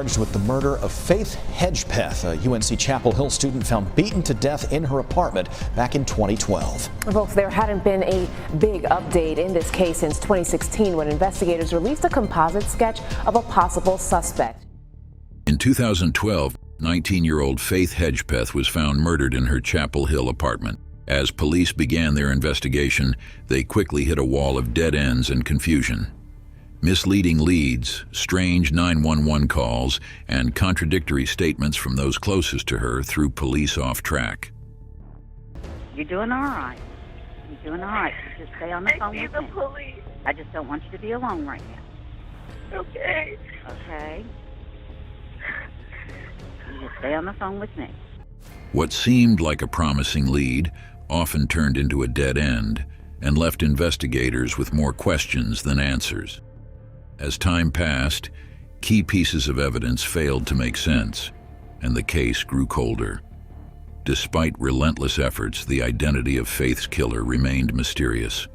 Charged with the murder of Faith Hedgepeth, a UNC Chapel Hill student found beaten to death in her apartment back in 2012. Folks, there hadn't been a big update in this case since 2016 when investigators released a composite sketch of a possible suspect. In 2012, 19-year-old Faith Hedgepeth was found murdered in her Chapel Hill apartment. As police began their investigation, they quickly hit a wall of dead ends and confusion. Misleading leads, strange 911 calls, and contradictory statements from those closest to her threw police off track. You're doing all right. You're doing all right. Just stay on the phone with me. Police. I just don't want you to be alone right now. Okay. Okay? You just stay on the phone with me. What seemed like a promising lead often turned into a dead end and left investigators with more questions than answers. As time passed, key pieces of evidence failed to make sense, and the case grew colder. Despite relentless efforts, the identity of Faith's killer remained mysterious.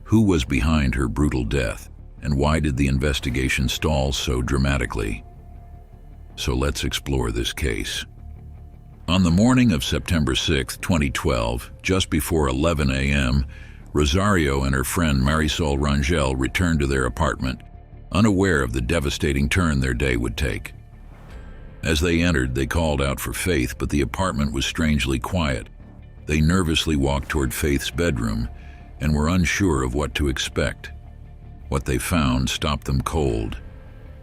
Who was behind her brutal death, and why did the investigation stall so dramatically? So let's explore this case. On the morning of September 6, 2012, just before 11 a.m., Rosario and her friend Marisol Rangel returned to their apartment, unaware of the devastating turn their day would take. As they entered, they called out for Faith, but the apartment was strangely quiet. They nervously walked toward Faith's bedroom and were unsure of what to expect. What they found stopped them cold.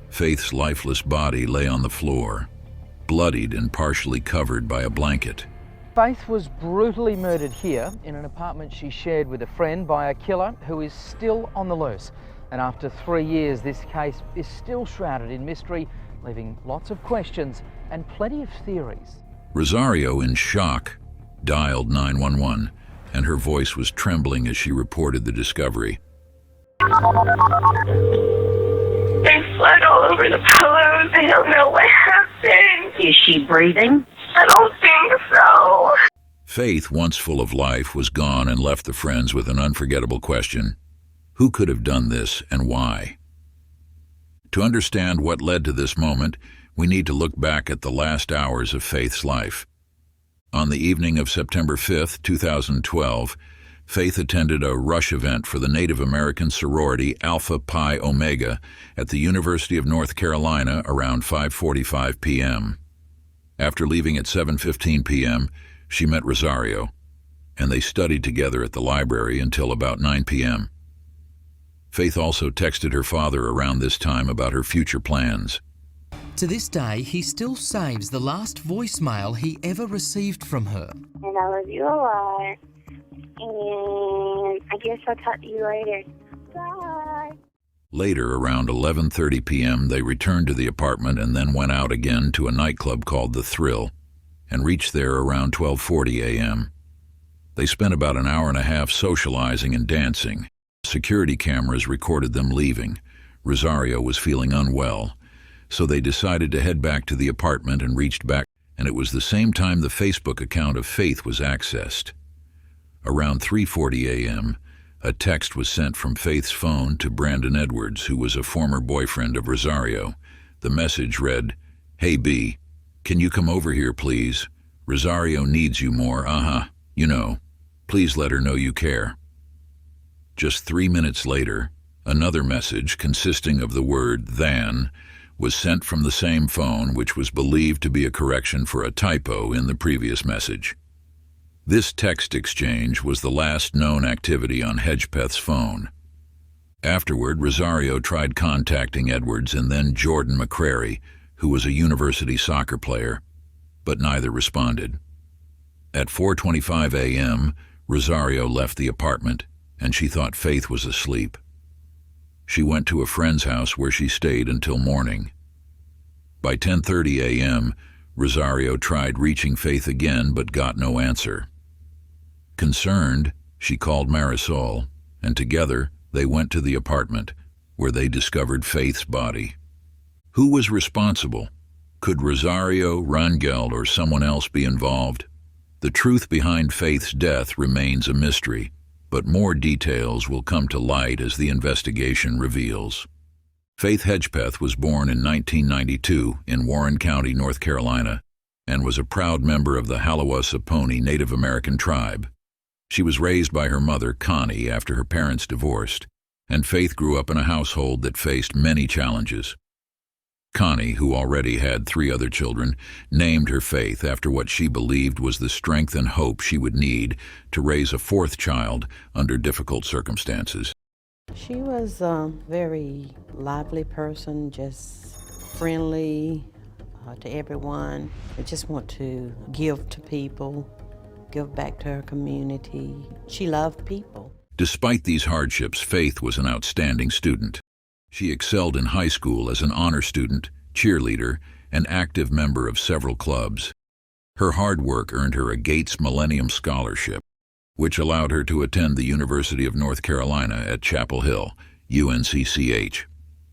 Faith's lifeless body lay on the floor, bloodied and partially covered by a blanket. Faith was brutally murdered here in an apartment she shared with a friend by a killer who is still on the loose. And after 3 years, this case is still shrouded in mystery, leaving lots of questions and plenty of theories. Rosario, in shock, dialed 911, and her voice was trembling as she reported the discovery. There's blood all over the pillows. I don't know what happened. Is she breathing? I don't think so. Faith, once full of life, was gone and left the friends with an unforgettable question. Who could have done this and why? To understand what led to this moment, we need to look back at the last hours of Faith's life. On the evening of September 5, 2012, Faith attended a rush event for the Native American sorority Alpha Pi Omega at the University of North Carolina around 5:45 p.m. After leaving at 7:15 p.m., she met Rosario, and they studied together at the library until about 9 p.m. Faith also texted her father around this time about her future plans. To this day, he still saves the last voicemail he ever received from her. And I love you a lot. And I guess I'll talk to you later. Bye. Later, around 11:30 p.m., they returned to the apartment and then went out again to a nightclub called The Thrill and reached there around 12:40 a.m. They spent about an hour and a half socializing and dancing. Security cameras recorded them leaving. Rosario was feeling unwell, so they decided to head back to the apartment and reached back, and it was the same time the Facebook account of Faith was accessed. Around 3:40 a.m., a text was sent from Faith's phone to Brandon Edwards, who was a former boyfriend of Rosario. The message read, "Hey B, can you come over here please? Rosario needs you more, you know. Please let her know you care." Just 3 minutes later, another message consisting of the word "than" was sent from the same phone, which was believed to be a correction for a typo in the previous message. This text exchange was the last known activity on Hedgepeth's phone. Afterward, Rosario tried contacting Edwards and then Jordan McCrary, who was a university soccer player, but neither responded. At 4:25 a.m., Rosario left the apartment, and she thought Faith was asleep. She went to a friend's house where she stayed until morning. By 10:30 a.m., Rosario tried reaching Faith again but got no answer. Concerned, she called Marisol, and together they went to the apartment, where they discovered Faith's body. Who was responsible? Could Rosario, Rangel, or someone else be involved? The truth behind Faith's death remains a mystery, but more details will come to light as the investigation reveals. Faith Hedgepeth was born in 1992 in Warren County, North Carolina, and was a proud member of the Hallowah-Saponi Native American tribe. She was raised by her mother, Connie, after her parents divorced, and Faith grew up in a household that faced many challenges. Connie, who already had 3 other children, named her Faith after what she believed was the strength and hope she would need to raise a 4th child under difficult circumstances. She was a very lively person, just friendly to everyone. I just want to give to people, give back to her community. She loved people. Despite these hardships, Faith was an outstanding student. She excelled in high school as an honor student, cheerleader, and active member of several clubs. Her hard work earned her a Gates Millennium Scholarship, which allowed her to attend the University of North Carolina at Chapel Hill, UNCCH.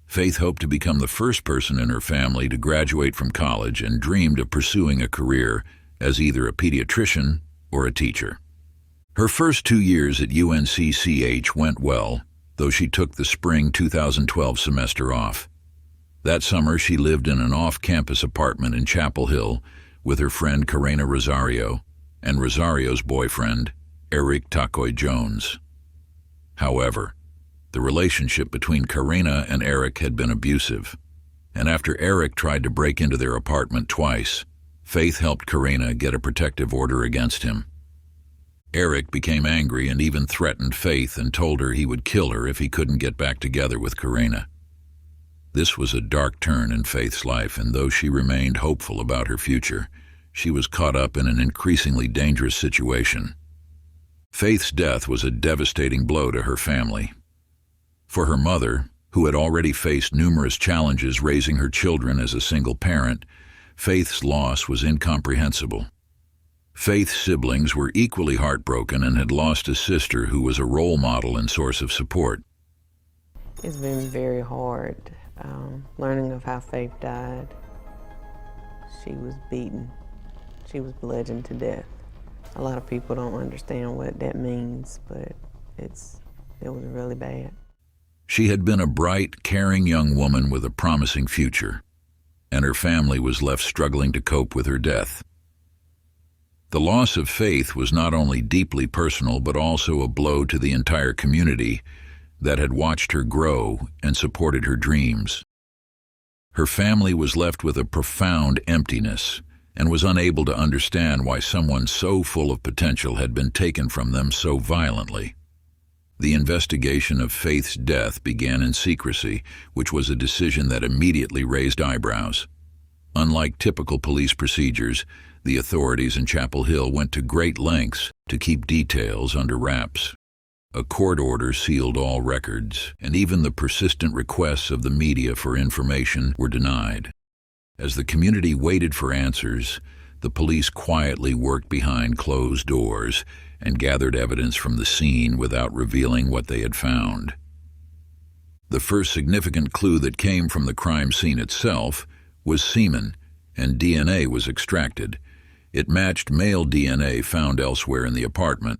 Faith hoped to become the first person in her family to graduate from college and dreamed of pursuing a career as either a pediatrician or a teacher. Her first 2 years at UNCCH went well, though she took the spring 2012 semester off. That summer, she lived in an off-campus apartment in Chapel Hill with her friend Karena Rosario and Rosario's boyfriend, Eric Tacoy Jones. However, the relationship between Karena and Eric had been abusive, and after Eric tried to break into their apartment twice, Faith helped Karena get a protective order against him. Eric became angry and even threatened Faith and told her he would kill her if he couldn't get back together with Karena. This was a dark turn in Faith's life, and though she remained hopeful about her future, she was caught up in an increasingly dangerous situation. Faith's death was a devastating blow to her family. For her mother, who had already faced numerous challenges raising her children as a single parent, Faith's loss was incomprehensible. Faith's siblings were equally heartbroken and had lost a sister who was a role model and source of support. It's been very hard learning of how Faith died. She was beaten. She was bludgeoned to death. A lot of people don't understand what that means, but it was really bad. She had been a bright, caring young woman with a promising future, and her family was left struggling to cope with her death. The loss of Faith was not only deeply personal, but also a blow to the entire community that had watched her grow and supported her dreams. Her family was left with a profound emptiness and was unable to understand why someone so full of potential had been taken from them so violently. The investigation of Faith's death began in secrecy, which was a decision that immediately raised eyebrows. Unlike typical police procedures, the authorities in Chapel Hill went to great lengths to keep details under wraps. A court order sealed all records, and even the persistent requests of the media for information were denied. As the community waited for answers, the police quietly worked behind closed doors and gathered evidence from the scene without revealing what they had found. The first significant clue that came from the crime scene itself was semen, and DNA was extracted. It matched male DNA found elsewhere in the apartment.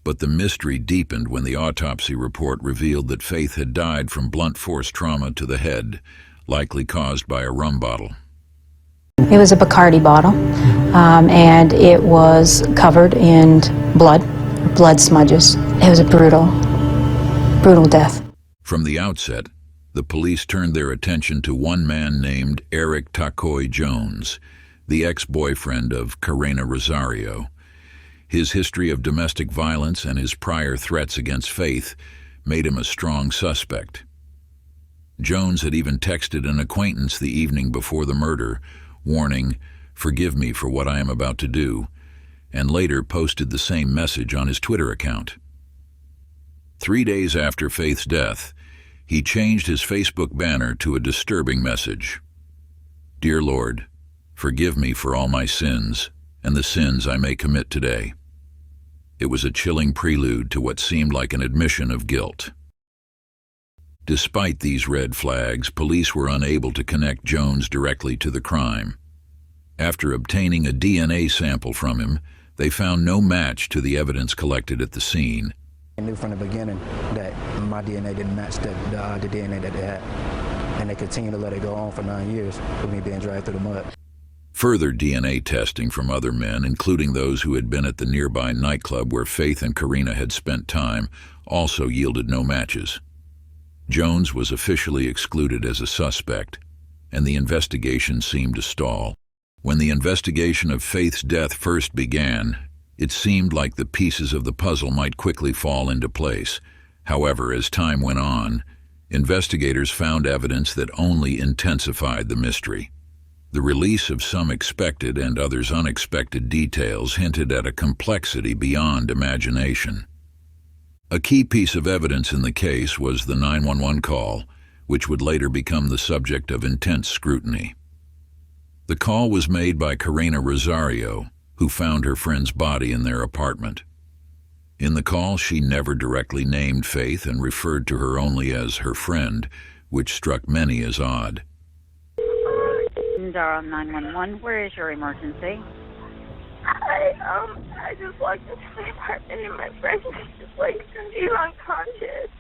But the mystery deepened when the autopsy report revealed that Faith had died from blunt force trauma to the head, likely caused by a rum bottle. It was a Bacardi bottle, and it was covered in blood smudges. It was a brutal death. From the outset, the police turned their attention to one man named Eric Tacoy Jones, the ex-boyfriend of Karena Rosario. His history of domestic violence and his prior threats against Faith made him a strong suspect. Jones had even texted an acquaintance the evening before the murder, warning, "Forgive me for what I am about to do," and later posted the same message on his Twitter account. 3 days after Faith's death, he changed his Facebook banner to a disturbing message. "Dear Lord, forgive me for all my sins and the sins I may commit today." It was a chilling prelude to what seemed like an admission of guilt. Despite these red flags, police were unable to connect Jones directly to the crime. After obtaining a DNA sample from him, they found no match to the evidence collected at the scene, I knew from the beginning that my DNA didn't match the DNA that they had. And they continued to let it go on for 9 years with me being dragged through the mud. Further DNA testing from other men, including those who had been at the nearby nightclub where Faith and Karina had spent time, also yielded no matches. Jones was officially excluded as a suspect, and the investigation seemed to stall. When the investigation of Faith's death first began, it seemed like the pieces of the puzzle might quickly fall into place. However, as time went on, investigators found evidence that only intensified the mystery. The release of some expected and others unexpected details hinted at a complexity beyond imagination. A key piece of evidence in the case was the 911 call, which would later become the subject of intense scrutiny. The call was made by Karina Rosario, who found her friend's body in their apartment. In the call, she never directly named Faith and referred to her only as her friend, which struck many as odd. Dial 911, where is your emergency? I just walked into my apartment and my friend is just like, he's unconscious.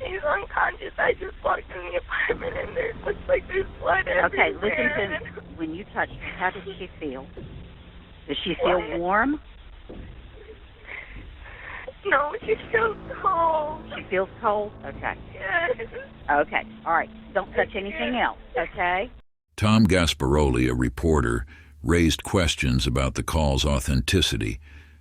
He's unconscious. I just walked in the apartment and there looks like there's blood everywhere. Okay, listen to, when you touched her, how does she feel? Does she feel warm? No, she feels cold. She feels cold? Okay. Yes. Okay, all right. Don't touch anything else, okay? Tom Gasparoli, a reporter, raised questions about the call's authenticity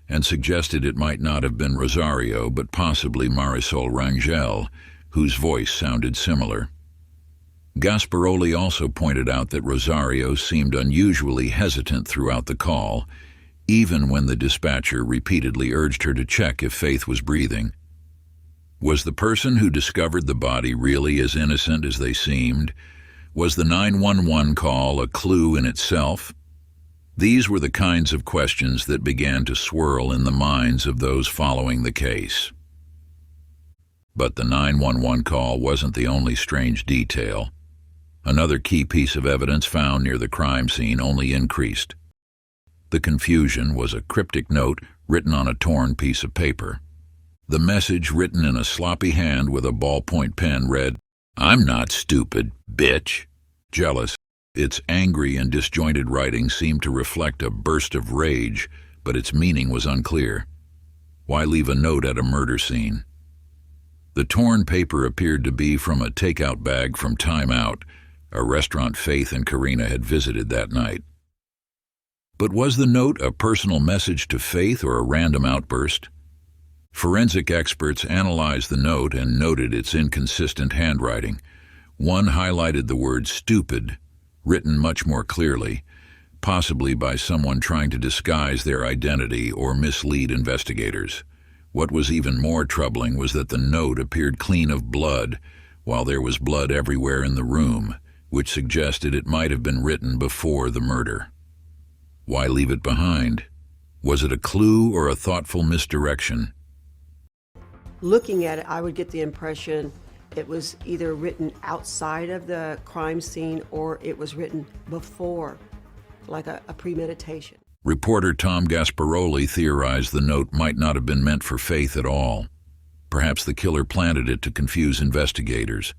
and suggested it might not have been Rosario but possibly Marisol Rangel, whose voice sounded similar. Gasparoli also pointed out that Rosario seemed unusually hesitant throughout the call, even when the dispatcher repeatedly urged her to check if Faith was breathing. Was the person who discovered the body really as innocent as they seemed? Was the 911 call a clue in itself? These were the kinds of questions that began to swirl in the minds of those following the case. But the 911 call wasn't the only strange detail. Another key piece of evidence found near the crime scene only increased. The confusion was a cryptic note written on a torn piece of paper. The message, written in a sloppy hand with a ballpoint pen, read, "I'm not stupid, bitch." Jealous, its angry and disjointed writing seemed to reflect a burst of rage, but its meaning was unclear. Why leave a note at a murder scene? The torn paper appeared to be from a takeout bag from Time Out, a restaurant Faith and Karina had visited that night. But was the note a personal message to Faith or a random outburst? Forensic experts analyzed the note and noted its inconsistent handwriting. One highlighted the word stupid, written much more clearly, possibly by someone trying to disguise their identity or mislead investigators. What was even more troubling was that the note appeared clean of blood, while there was blood everywhere in the room, which suggested it might have been written before the murder. Why leave it behind? Was it a clue or a thoughtful misdirection? Looking at it, I would get the impression it was either written outside of the crime scene or it was written before, like a premeditation. Reporter Tom Gasparoli theorized the note might not have been meant for Faith at all. Perhaps the killer planted it to confuse investigators.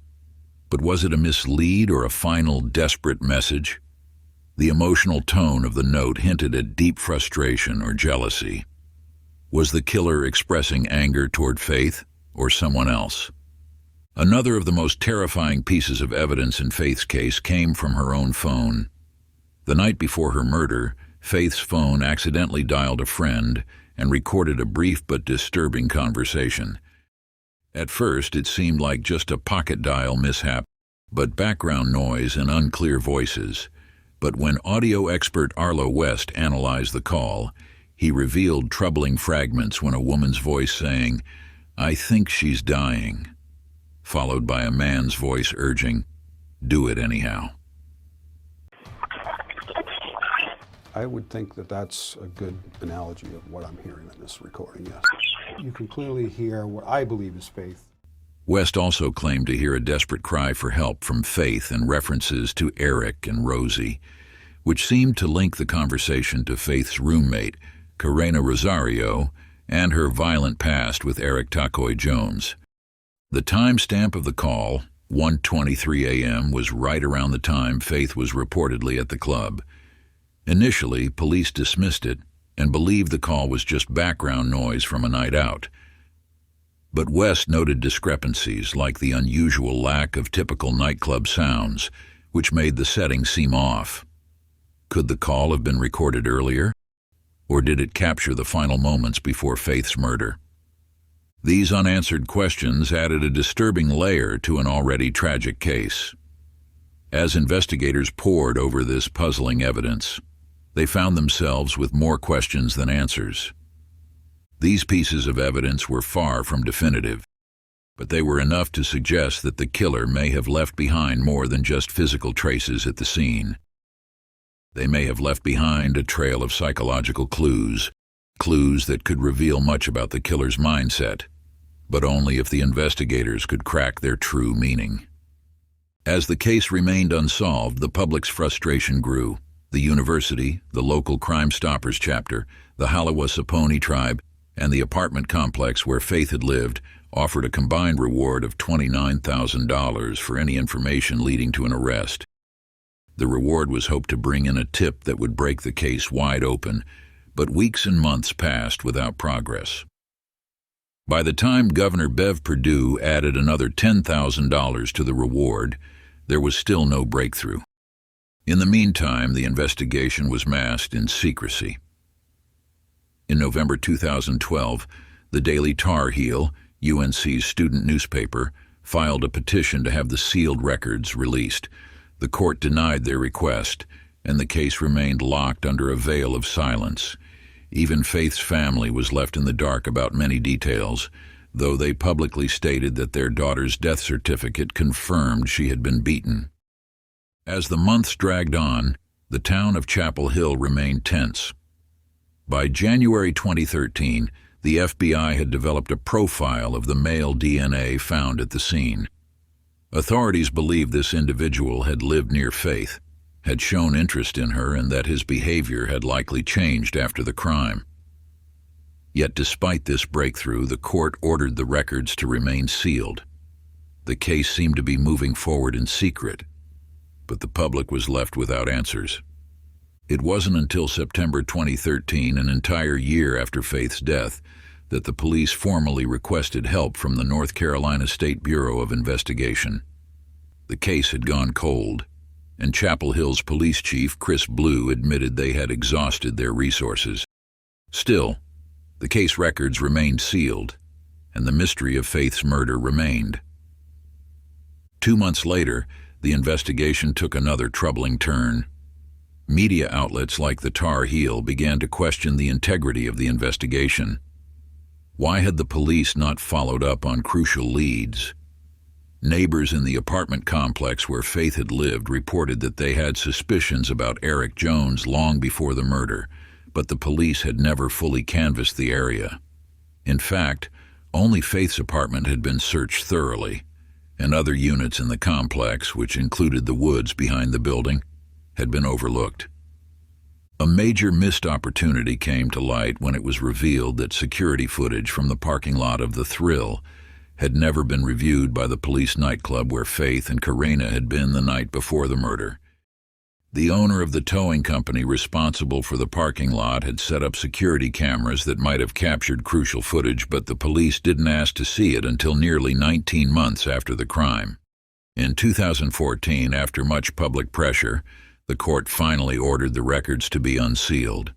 But was it a mislead or a final, desperate message? The emotional tone of the note hinted at deep frustration or jealousy. Was the killer expressing anger toward Faith or someone else? Another of the most terrifying pieces of evidence in Faith's case came from her own phone. The night before her murder, Faith's phone accidentally dialed a friend and recorded a brief but disturbing conversation. At first, it seemed like just a pocket dial mishap, but background noise and unclear voices. But when audio expert Arlo West analyzed the call, he revealed troubling fragments when a woman's voice saying, "I think she's dying," followed by a man's voice urging, "Do it anyhow." I would think that that's a good analogy of what I'm hearing in this recording, yes. You can clearly hear what I believe is Faith. West also claimed to hear a desperate cry for help from Faith and references to Eric and Rosie, which seemed to link the conversation to Faith's roommate, Karina Rosario, and her violent past with Eric Tacoy Jones. The timestamp of the call, 1:23 a.m., was right around the time Faith was reportedly at the club. Initially, police dismissed it and believed the call was just background noise from a night out. But West noted discrepancies like the unusual lack of typical nightclub sounds, which made the setting seem off. Could the call have been recorded earlier? Or did it capture the final moments before Faith's murder? These unanswered questions added a disturbing layer to an already tragic case. As investigators pored over this puzzling evidence, they found themselves with more questions than answers. These pieces of evidence were far from definitive, but they were enough to suggest that the killer may have left behind more than just physical traces at the scene. They may have left behind a trail of psychological clues that could reveal much about the killer's mindset, but only if the investigators could crack their true meaning. As the case remained unsolved, the public's frustration grew. The university, the local Crime Stoppers chapter, the Halawa-Saponi tribe, and the apartment complex where Faith had lived offered a combined reward of $29,000 for any information leading to an arrest. The reward was hoped to bring in a tip that would break the case wide open, but weeks and months passed without progress. By the time Governor Bev Perdue added another $10,000 to the reward, there was still no breakthrough. In the meantime, the investigation was masked in secrecy. In November 2012, the Daily Tar Heel, UNC's student newspaper, filed a petition to have the sealed records released. The court denied their request, and the case remained locked under a veil of silence. Even Faith's family was left in the dark about many details, though they publicly stated that their daughter's death certificate confirmed she had been beaten. As the months dragged on, the town of Chapel Hill remained tense. By January 2013, the FBI had developed a profile of the male DNA found at the scene. Authorities believed this individual had lived near Faith, had shown interest in her, and that his behavior had likely changed after the crime. Yet despite this breakthrough, the court ordered the records to remain sealed. The case seemed to be moving forward in secret, but the public was left without answers. It wasn't until September 2013, an entire year after Faith's death, that the police formally requested help from the North Carolina State Bureau of Investigation. The case had gone cold, and Chapel Hill's police chief, Chris Blue, admitted they had exhausted their resources. Still, the case records remained sealed, and the mystery of Faith's murder remained. 2 months later, the investigation took another troubling turn. Media outlets like the Tar Heel began to question the integrity of the investigation. Why had the police not followed up on crucial leads? Neighbors in the apartment complex where Faith had lived reported that they had suspicions about Eric Jones long before the murder, but the police had never fully canvassed the area. In fact, only Faith's apartment had been searched thoroughly, and other units in the complex, which included the woods behind the building, had been overlooked. A major missed opportunity came to light when it was revealed that security footage from the parking lot of the Thrill had never been reviewed by the police nightclub where Faith and Karina had been the night before the murder. The owner of the towing company responsible for the parking lot had set up security cameras that might have captured crucial footage, but the police didn't ask to see it until nearly 19 months after the crime. In 2014, after much public pressure, the court finally ordered the records to be unsealed.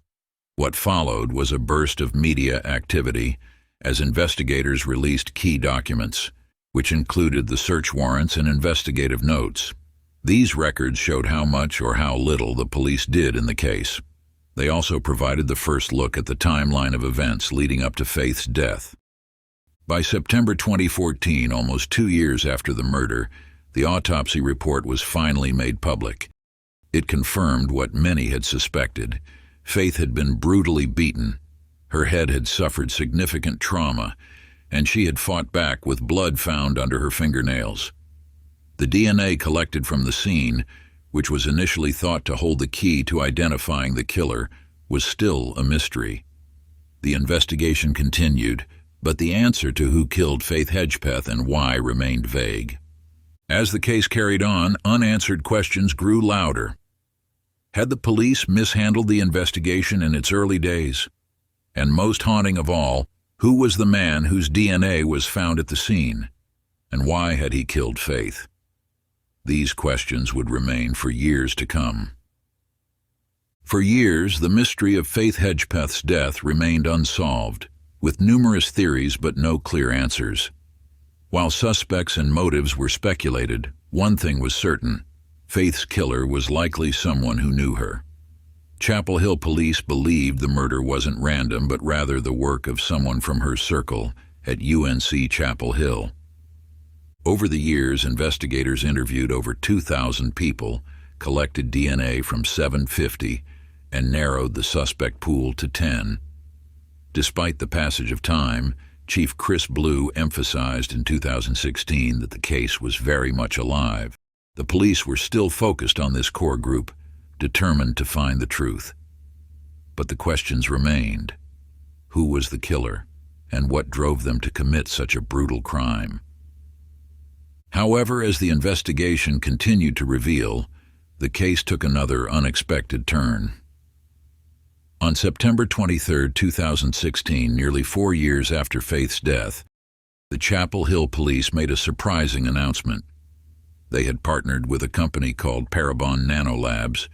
What followed was a burst of media activity as investigators released key documents, which included the search warrants and investigative notes. These records showed how much or how little the police did in the case. They also provided the first look at the timeline of events leading up to Faith's death. By September 2014, almost 2 years after the murder, the autopsy report was finally made public. It confirmed what many had suspected. Faith had been brutally beaten. Her head had suffered significant trauma, and she had fought back with blood found under her fingernails. The DNA collected from the scene, which was initially thought to hold the key to identifying the killer, was still a mystery. The investigation continued, but the answer to who killed Faith Hedgepeth and why remained vague. As the case carried on, unanswered questions grew louder. Had the police mishandled the investigation in its early days? And most haunting of all, who was the man whose DNA was found at the scene? And why had he killed Faith? These questions would remain for years to come. For years, the mystery of Faith Hedgepeth's death remained unsolved, with numerous theories but no clear answers. While suspects and motives were speculated, one thing was certain: Faith's killer was likely someone who knew her. Chapel Hill police believed the murder wasn't random, but rather the work of someone from her circle at UNC Chapel Hill. Over the years, investigators interviewed over 2,000 people, collected DNA from 750, and narrowed the suspect pool to 10. Despite the passage of time, Chief Chris Blue emphasized in 2016 that the case was very much alive. The police were still focused on this core group, determined to find the truth. But the questions remained. Who was the killer, and what drove them to commit such a brutal crime? However, as the investigation continued to reveal, the case took another unexpected turn. On September 23, 2016, nearly 4 years after Faith's death, the Chapel Hill police made a surprising announcement. They had partnered with a company called Parabon Nanolabs,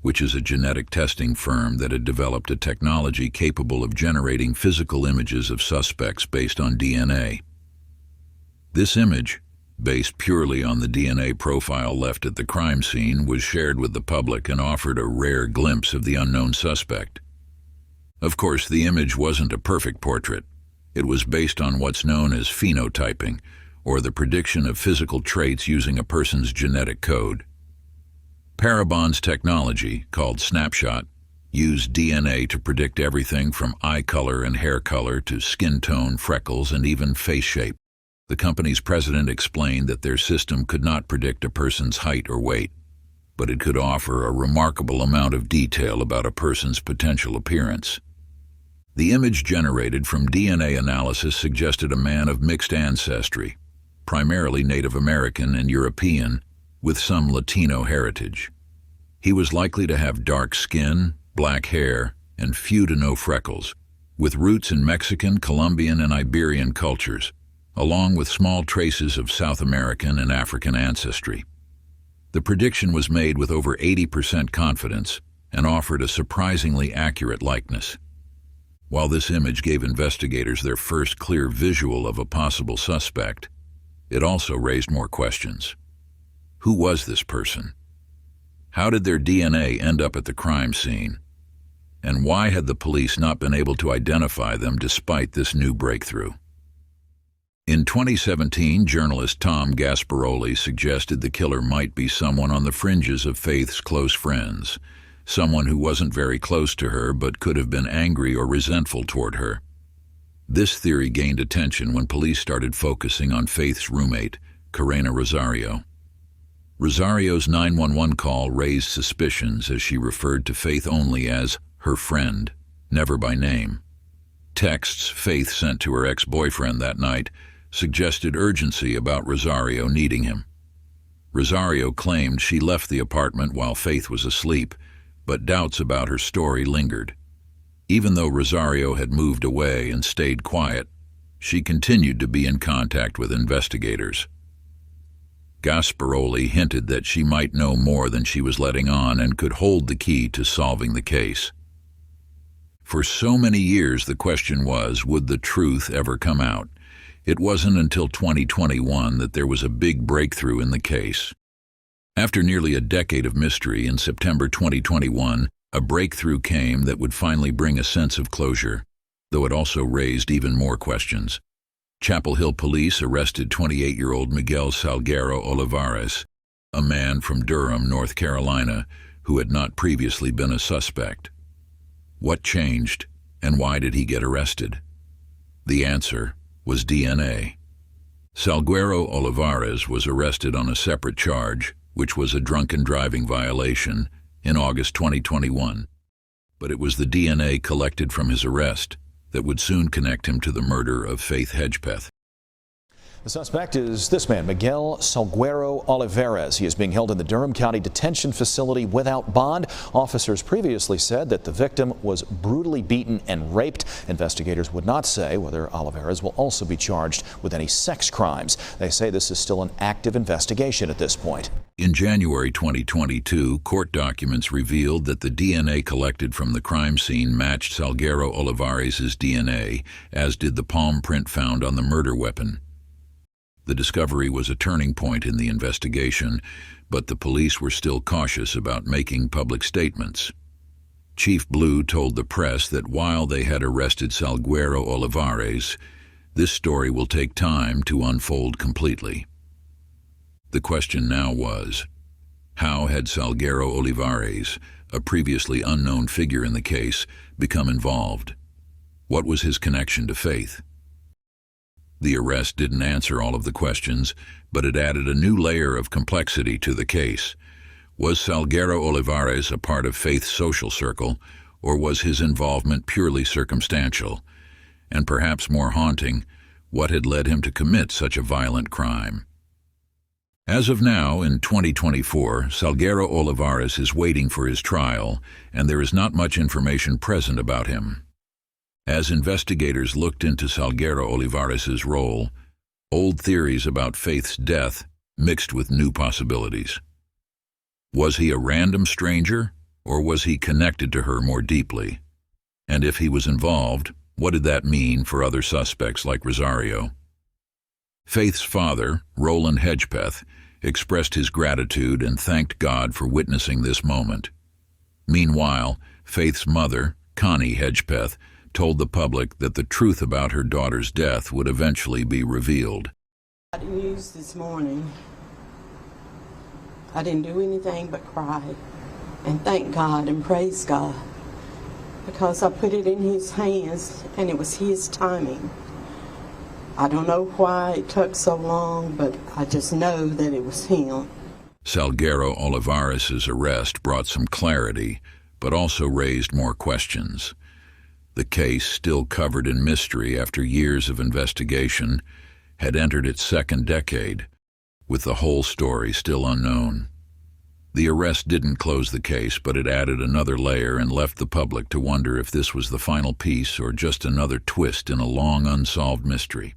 which is a genetic testing firm that had developed a technology capable of generating physical images of suspects based on DNA. This image, based purely on the DNA profile left at the crime scene, was shared with the public and offered a rare glimpse of the unknown suspect. Of course, the image wasn't a perfect portrait. It was based on what's known as phenotyping, or the prediction of physical traits using a person's genetic code. Parabon's technology, called Snapshot, used DNA to predict everything from eye color and hair color to skin tone, freckles, and even face shape. The company's president explained that their system could not predict a person's height or weight, but it could offer a remarkable amount of detail about a person's potential appearance. The image generated from DNA analysis suggested a man of mixed ancestry, primarily Native American and European, with some Latino heritage. He was likely to have dark skin, black hair, and few to no freckles, with roots in Mexican, Colombian, and Iberian cultures, along with small traces of South American and African ancestry. The prediction was made with over 80% confidence and offered a surprisingly accurate likeness. While this image gave investigators their first clear visual of a possible suspect, it also raised more questions. Who was this person? How did their DNA end up at the crime scene? And why had the police not been able to identify them despite this new breakthrough? In 2017, journalist Tom Gasparoli suggested the killer might be someone on the fringes of Faith's close friends, someone who wasn't very close to her but could have been angry or resentful toward her. This theory gained attention when police started focusing on Faith's roommate, Karena Rosario. Rosario's 911 call raised suspicions as she referred to Faith only as her friend, never by name. Texts Faith sent to her ex-boyfriend that night suggested urgency about Rosario needing him. Rosario claimed she left the apartment while Faith was asleep, but doubts about her story lingered. Even though Rosario had moved away and stayed quiet, she continued to be in contact with investigators. Gasparoli hinted that she might know more than she was letting on and could hold the key to solving the case. For so many years, the question was, would the truth ever come out? It wasn't until 2021 that there was a big breakthrough in the case. After nearly a decade of mystery, in September 2021, a breakthrough came that would finally bring a sense of closure, though it also raised even more questions. Chapel Hill police arrested 28-year-old Miguel Salguero Olivares, a man from Durham, North Carolina, who had not previously been a suspect. What changed, and why did he get arrested? The answer was DNA. Salguero Olivares was arrested on a separate charge, which was a drunken driving violation, in August 2021. But it was the DNA collected from his arrest that would soon connect him to the murder of Faith Hedgepeth. The suspect is this man, Miguel Salguero Olivares. He is being held in the Durham County Detention Facility without bond. Officers previously said that the victim was brutally beaten and raped. Investigators would not say whether Olivares will also be charged with any sex crimes. They say this is still an active investigation at this point. In January 2022, court documents revealed that the DNA collected from the crime scene matched Salguero Olivares' DNA, as did the palm print found on the murder weapon. The discovery was a turning point in the investigation, but the police were still cautious about making public statements. Chief Blue told the press that while they had arrested Salguero Olivares, this story will take time to unfold completely. The question now was, how had Salguero Olivares, a previously unknown figure in the case, become involved? What was his connection to Faith? The arrest didn't answer all of the questions, but it added a new layer of complexity to the case. Was Salguero Olivares a part of Faith's social circle, or was his involvement purely circumstantial? And perhaps more haunting, what had led him to commit such a violent crime? As of now, in 2024, Salguero Olivares is waiting for his trial, and there is not much information present about him. As investigators looked into Salguero Olivares' role, old theories about Faith's death mixed with new possibilities. Was he a random stranger, or was he connected to her more deeply? And if he was involved, what did that mean for other suspects like Rosario? Faith's father, Roland Hedgepeth, expressed his gratitude and thanked God for witnessing this moment. Meanwhile, Faith's mother, Connie Hedgepeth, told the public that the truth about her daughter's death would eventually be revealed. The news this morning, I didn't do anything but cry and thank God and praise God, because I put it in His hands and it was His timing. I don't know why it took so long, but I just know that it was Him. Salguero Olivares' arrest brought some clarity, but also raised more questions. The case, still covered in mystery after years of investigation, had entered its second decade, with the whole story still unknown. The arrest didn't close the case, but it added another layer and left the public to wonder if this was the final piece or just another twist in a long unsolved mystery.